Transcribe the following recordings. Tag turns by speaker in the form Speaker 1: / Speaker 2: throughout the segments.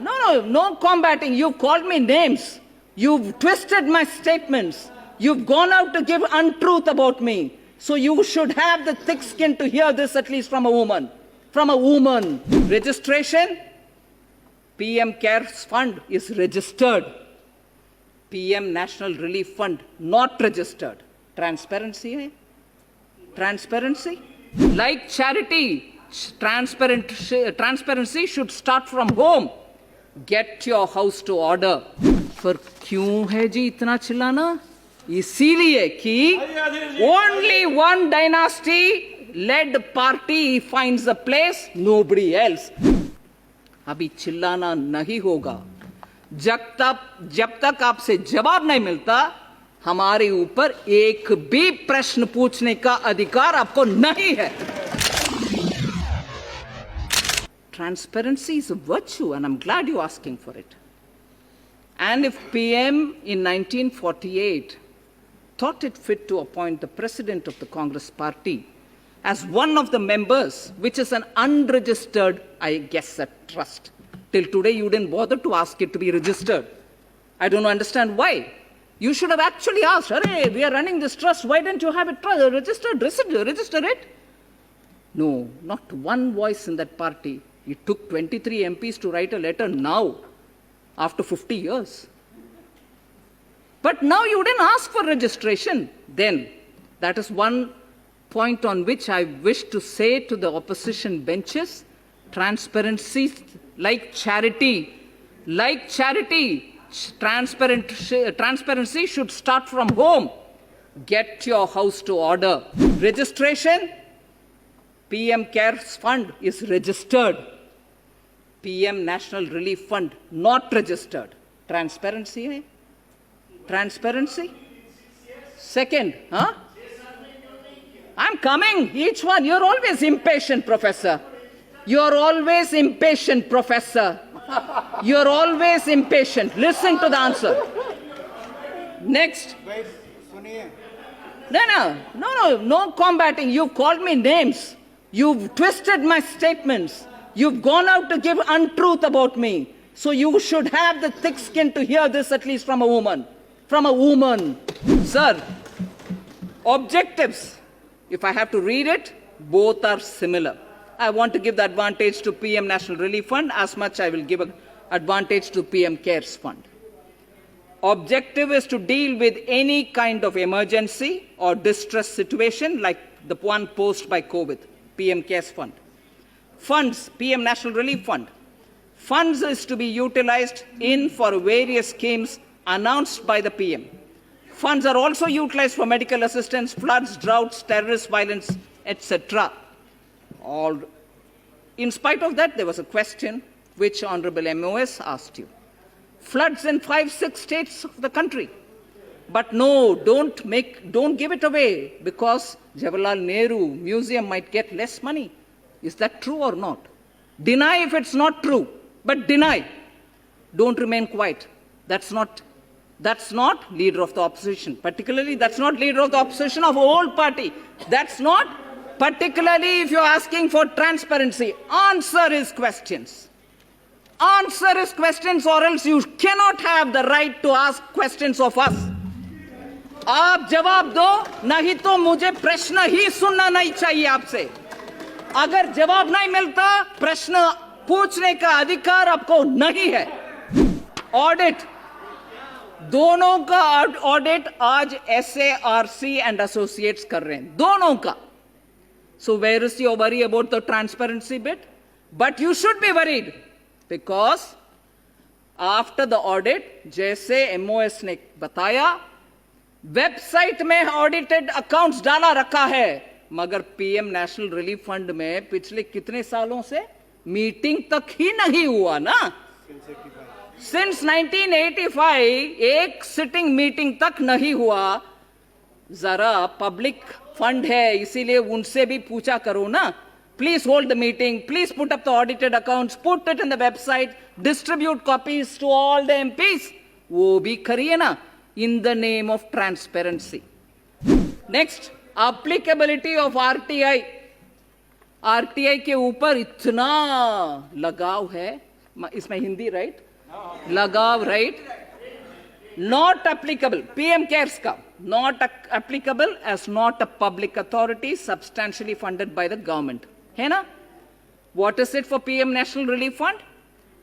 Speaker 1: No combating. You called me names. You've twisted my statements. You've gone out to give untruth about me. So you should have the thick skin to hear this at least from a woman. From a woman. Registration? PM CARES Fund is registered. PM National Relief Fund not registered. Transparency hai? Transparency? Like charity, transparency should start from home. Get your house to order. पर क्यों है जी इतना चिल्लाना? इसीलिए कि only one dynasty led party finds a place, nobody else. अभी चिल्लाना नहीं होगा. जब तक आपसे जवाब नहीं मिलता, हमारे ऊपर एक भी प्रश्न पूछने का अधिकार आपको नहीं है. Transparency is a virtue, and I'm glad you're asking for it. And if PM in 1948 thought it fit to appoint the president of the Congress party as one of the members, which is an unregistered, I guess, a trust. Till today, you didn't bother to ask it to be registered. I don't understand why. You should have actually asked, "Arey, we are running this trust. Why didn't you have it registered? Register it." No, not one voice in that party. It took 23 MPs to write a letter now, after 50 years. But now you didn't ask for registration. Then, that is one point on which I wish to say to the opposition benches, transparency, like charity, transparency should start from home. Get your house to order. Registration? PM CARES Fund is registered. PM National Relief Fund not registered. Transparency hai? Transparency? Second, I'm coming, each one. You're always impatient, Professor. You're always impatient, Professor. You're always impatient. Listen to the answer. Next. No combating. You called me names. You've twisted my statements. You've gone out to give untruth about me. So you should have the thick skin to hear this at least from a woman. From a woman. Sir, objectives, if I have to read it, both are similar. I want to give the advantage to PM National Relief Fund as much I will give an advantage to PM CARES Fund. Objective is to deal with any kind of emergency or distress situation like the one posed by COVID, PM CARES Fund. Funds, PM National Relief Fund. Funds is to be utilized for various schemes announced by the PM. Funds are also utilized for medical assistance, floods, droughts, terrorist violence, etc. In spite of that, there was a question which Honorable MOS asked you. Floods in 5-6 states of the country. But no, don't give it away because Jawaharlal Nehru Museum might get less money. Is that true or not? Deny if it's not true, but deny. Don't remain quiet. That's not leader of the opposition. Particularly, that's not leader of the opposition of a whole party. That's not, particularly if you're asking for transparency. Answer his questions. Answer his questions or else you cannot have the right to ask questions of us. आप जवाब दो, नहीं तो मुझे प्रश्न ही सुनना नहीं चाहिए आपसे. अगर जवाब नहीं मिलता, प्रश्न पूछने का अधिकार आपको नहीं है. ऑडिट, दोनों का ऑडिट आज SARC and Associates कर रहे हैं, दोनों का. So where is your worry about the transparency bit? But you should be worried because after the audit, जैसे MOS ने बताया, वेबसाइट में ऑडिटेड अकाउंट्स डाला रखा है, मगर PM नेशनल रिलीफ फंड में पिछले कितने सालों से मीटिंग तक ही नहीं हुआ ना. सिंस 1985 एक सिटिंग मीटिंग तक नहीं हुआ. जरा पब्लिक फंड है, इसीलिए उनसे भी पूछा करो ना. Please hold the meeting. Please put up the audited accounts. Put it in the website. Distribute copies to all the MPs. वो भी करिए ना. In the name of transparency. Next, applicability of RTI. RTI के ऊपर इतना लगाव है इसमें हिंदी राइट, लगाव right, not applicable, PM cares का not applicable as not a public authority substantially funded by the government, है ना? What is it for PM national relief fund?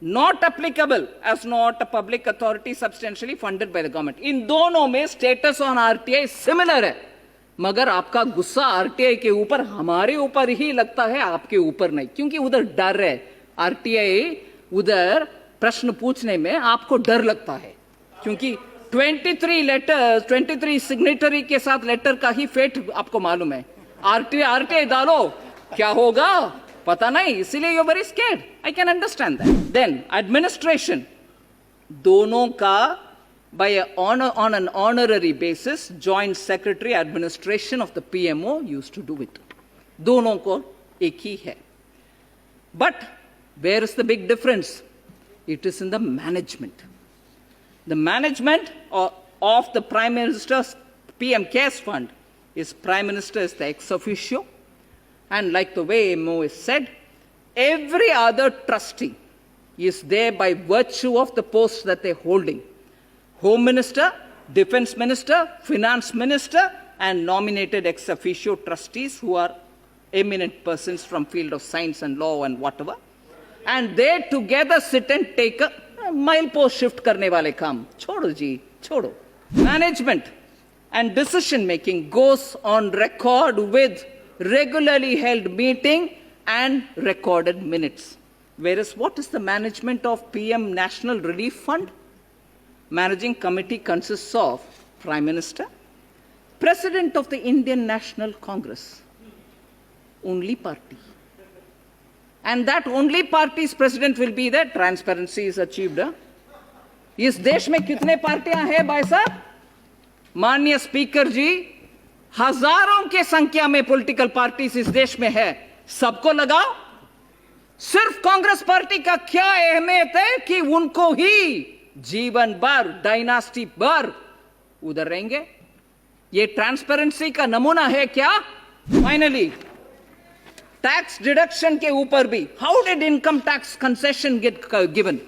Speaker 1: Not applicable as not a public authority substantially funded by the government. इन दोनों में status on RTI similar है, मगर आपका गुस्सा RTI के ऊपर हमारे ऊपर ही लगता है, आपके ऊपर नहीं, क्योंकि उधर डर है। आरटीआई उधर प्रश्न पूछने में आपको डर लगता है, क्योंकि 23 सिग्नेटरी के साथ लेटर का ही फेट आपको मालूम है। आरटीआई डालो क्या होगा पता नहीं, इसीलिए you very scared. I can understand that. Then administration, दोनों का by on an honorary basis, joint secretary administration of the PMO used to do it. दोनों को एक ही है। But where is the big difference? It is in the management. The management of the Prime Minister's PM Cares Fund is Prime Minister is the ex officio, and like the way MO is said, every other trustee is there by virtue of the post that they're holding. Home Minister, Defense Minister, Finance Minister, and nominated ex officio trustees who are eminent persons from field of science and law and whatever. And they together sit and take a milepost shift करने वाले काम। छोड़ो जी, छोड़ो। Management and decision making goes on record with regularly held meeting and recorded minutes. Whereas what is the management of PM National Relief Fund? Managing committee consists of Prime Minister, President of the Indian National Congress, only party. And that only party's president will be there. Transparency is achieved. इस देश में कितने पार्टियां हैं भाई साहब? माननीय speaker जी, हजारों के संख्या में पॉलिटिकल पार्टीज इस देश में है। सबको लगाओ। सिर्फ कांग्रेस पार्टी का क्या अहमियत है कि उनको ही जीवन भर, डायनास्टी भर उधर रहेंगे? ये ट्रांसपेरेंसी का नमूना है क्या? फाइनली टैक्स डिडक्शन के ऊपर भी, how did income tax concession get given?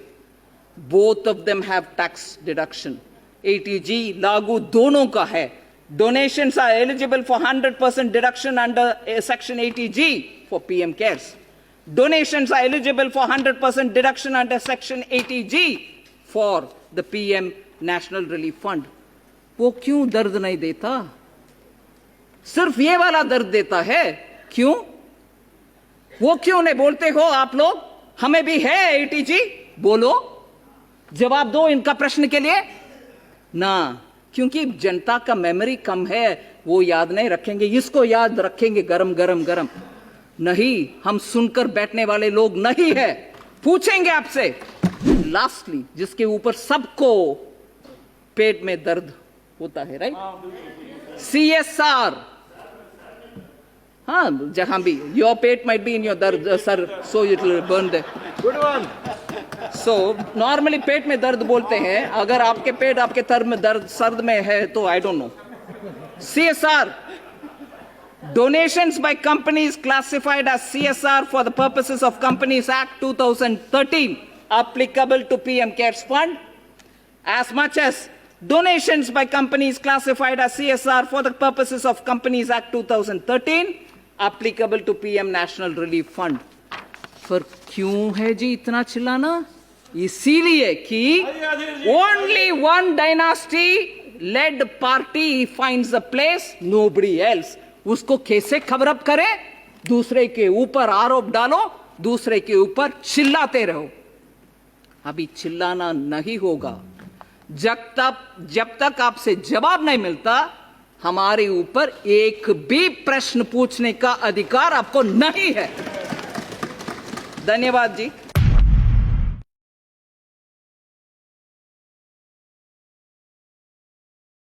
Speaker 1: Both of them have tax deduction. Eighty G लागू दोनों का है। Donations are eligible for 100% deduction under section 80G for PM CARES. Donations are eligible for 100% deduction under section 80G for the PM National Relief Fund. वो क्यों दर्द नहीं देता? सिर्फ ये वाला दर्द देता है। क्यों? वो क्यों नहीं बोलते हो आप लोग? हमें भी है 80G, बोलो, जवाब दो इनका प्रश्न के लिए ना, क्योंकि जनता का मेमोरी कम है, वो याद नहीं रखेंगे। इसको याद रखेंगे गरम गरम गरम नहीं, हम सुनकर बैठने वाले लोग नहीं है। पूछेंगे आपसे। लास्टली, जिसके ऊपर सबको पेट में दर्द होता है, राइट? CSR। हाँ, जहां भी योर पेट माइट बी इन योर दर्द sir, so it will burn the good one. So normally पेट में दर्द बोलते हैं। अगर आपके पेट आपके सर्द में है तो I don't know. CSR, donations by companies classified as CSR for the purposes of Companies Act 2013 applicable to PM Cares Fund, as much as donations by companies classified as CSR for the purposes of Companies Act 2013 applicable to PM National Relief Fund. पर क्यों है जी इतना चिल्लाना? इसीलिए कि only one dynasty led party finds a place, nobody else. उसको कैसे खबर अप करें? दूसरे के ऊपर आरोप डालो, दूसरे के ऊपर चिल्लाते रहो। अभी चिल्लाना नहीं होगा। जब तक आपसे जवाब नहीं मिलता, हमारे ऊपर एक भी प्रश्न पूछने का अधिकार आपको नहीं है। धन्यवाद जी।